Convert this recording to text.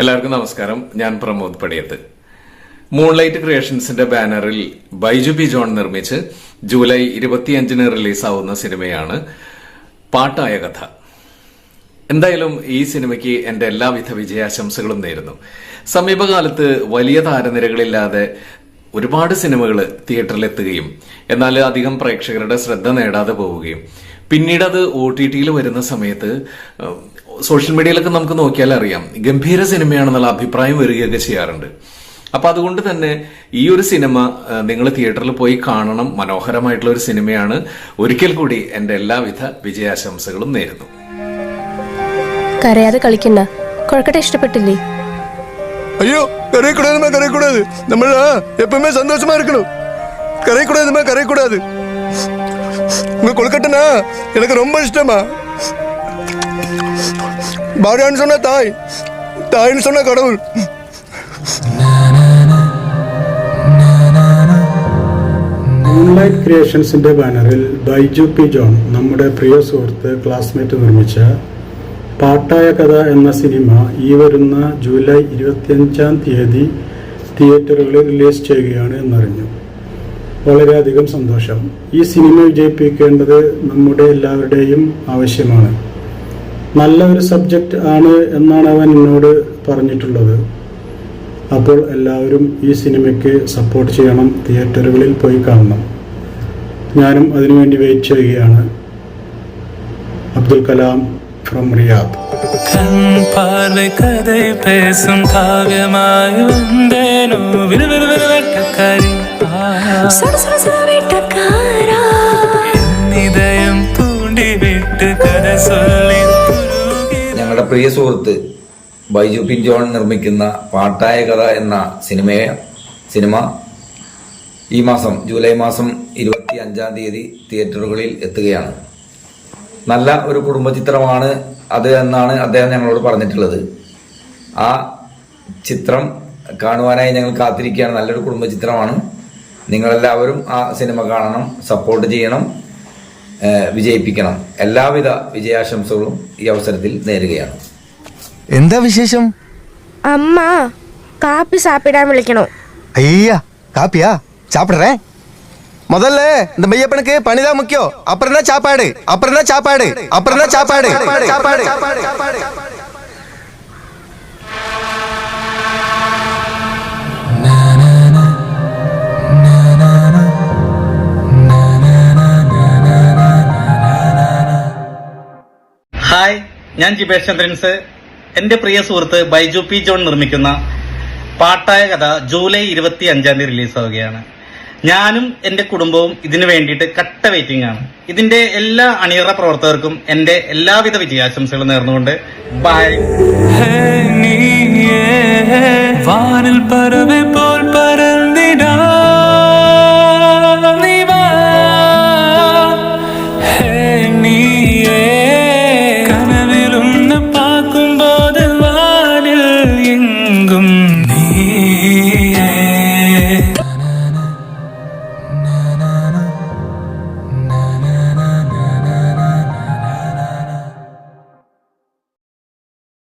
എല്ലാവർക്കും നമസ്കാരം. ഞാൻ പ്രമോദ് പടിയത്ത്. മൂൺലൈറ്റ് ക്രിയേഷൻസിന്റെ ബാനറിൽ ബൈജു പി ജോൺ നിർമ്മിച്ച് ജൂലൈ 25 റിലീസാവുന്ന സിനിമയാണ് പാട്ടായ കഥ. എന്തായാലും ഈ സിനിമയ്ക്ക് എന്റെ എല്ലാവിധ വിജയാശംസകളും നേരുന്നു. സമീപകാലത്ത് വലിയ താരനിരകളില്ലാതെ ഒരുപാട് സിനിമകൾ തിയേറ്ററിലെത്തുകയും എന്നാൽ അധികം പ്രേക്ഷകരുടെ ശ്രദ്ധ നേടാതെ പോവുകയും പിന്നീട് അത് OTT-യിൽ വരുന്ന സമയത്ത് സോഷ്യൽ മീഡിയയിലൊക്കെ നമുക്ക് നോക്കിയാൽ അറിയാം ഗംഭീര സിനിമയാണെന്നുള്ള അഭിപ്രായം വരികയൊക്കെ ചെയ്യാറുണ്ട്. അപ്പൊ അതുകൊണ്ട് തന്നെ ഈ ഒരു സിനിമ നിങ്ങൾ തിയേറ്ററിൽ പോയി കാണണം. മനോഹരമായിട്ടുള്ള ഒരു സിനിമയാണ്. ഒരിക്കൽ കൂടി എന്റെ എല്ലാവിധ വിജയാശംസകളും നേരുന്നു. കരയാതെ കളിക്കണ്ട. കൊഴക്കട്ടെ ഇഷ്ടപ്പെട്ടില്ലേ? ஐயோ கரையக்கூடாதுமா, கரையக்கூடாது. நம்ம எப்பவுமே சந்தோஷமா இருக்கணும். கரையக்கூடாதுமா, கரையக்கூடாது. உங்க கொழுக்கட்டைனா எனக்கு ரொம்ப இஷ்டமா. பாரியான்னு சொன்னா தாய், தாயின்னு சொன்னா கடவுள். മൂൺലൈറ്റ് ക്രിയേഷൻസിന്റെ ബാനറിൽ ബൈജു പി ജോൺ നമ്മുടെ പ്രിയ സുഹൃത്ത് ക്ലാസ്മേറ്റ് നിർമ്മിച്ച പാട്ടായ കഥ എന്ന സിനിമ ഈ വരുന്ന ജൂലൈ 25 തിയേറ്ററുകളിൽ റിലീസ് ചെയ്യുകയാണ് എന്നറിഞ്ഞു. വളരെയധികം സന്തോഷം. ഈ സിനിമ വിജയിപ്പിക്കേണ്ടത് നമ്മുടെ എല്ലാവരുടെയും ആവശ്യമാണ്. നല്ല ഒരു സബ്ജക്റ്റ് ആണ് എന്നാണ് അവൻ എന്നോട് പറഞ്ഞിട്ടുള്ളത്. അപ്പോൾ എല്ലാവരും ഈ സിനിമയ്ക്ക് സപ്പോർട്ട് ചെയ്യണം, തിയേറ്ററുകളിൽ പോയി കാണണം. ഞാനും അതിനുവേണ്ടി വെയിറ്റ് ചെയ്യുകയാണ്. Abdul Kalam from Riyadh. ഞങ്ങളുടെ പ്രിയ സുഹൃത്ത് ബൈജു പി ജോൺ നിർമ്മിക്കുന്ന പാട്ടായ കഥ എന്ന സിനിമ ഈ മാസം ജൂലൈ മാസം 25 തിയേറ്ററുകളിൽ എത്തുകയാണ്. നല്ല ഒരു കുടുംബചിത്രമാണ് അത് എന്നാണ് അദ്ദേഹം ഞങ്ങളോട് പറഞ്ഞിട്ടുള്ളത്. ആ ചിത്രം കാണുവാനായി ഞങ്ങൾ കാത്തിരിക്കുകയാണ്. നല്ലൊരു കുടുംബചിത്രമാണ്. നിങ്ങളെല്ലാവരും ആ സിനിമ കാണണം, സപ്പോർട്ട് ചെയ്യണം, വിജയിപ്പിക്കണം. എല്ലാവിധ വിജയാശംസകളും ഈ അവസരത്തിൽ നേരുകയാണ്. എന്താ വിശേഷം? അമ്മ കാപ്പി സാപ്പിടാൻ വിളിക്കണോ? ஐயா காப்பியா சாப்பிடுறேன். முதல்ல இந்த மையப்பனுக்கு பணிதான் முக்கியம். அப்புறம் தான் சாப்பாடு, அப்புறம் தான் சாப்பாடு, அப்புறம் தான் சாப்பாடு. ഹായ്, ഞാൻ ജിബേഷ് ചന്ദ്രൻസ്. എന്റെ പ്രിയ സുഹൃത്ത് ബൈജു പി ജോൺ നിർമ്മിക്കുന്ന പാട്ടായ കഥ ജൂലൈ 25 റിലീസാവുകയാണ്. ഞാനും എന്റെ കുടുംബവും ഇതിനു വേണ്ടിയിട്ട് കട്ട വെയിറ്റിംഗ് ആണ്. ഇതിന്റെ എല്ലാ അണിയറ പ്രവർത്തകർക്കും എന്റെ എല്ലാവിധ വിജയാശംസകളും നേർന്നുകൊണ്ട് ബൈ. വാനിൽ പറവെ പോൽ പറന്നിടാ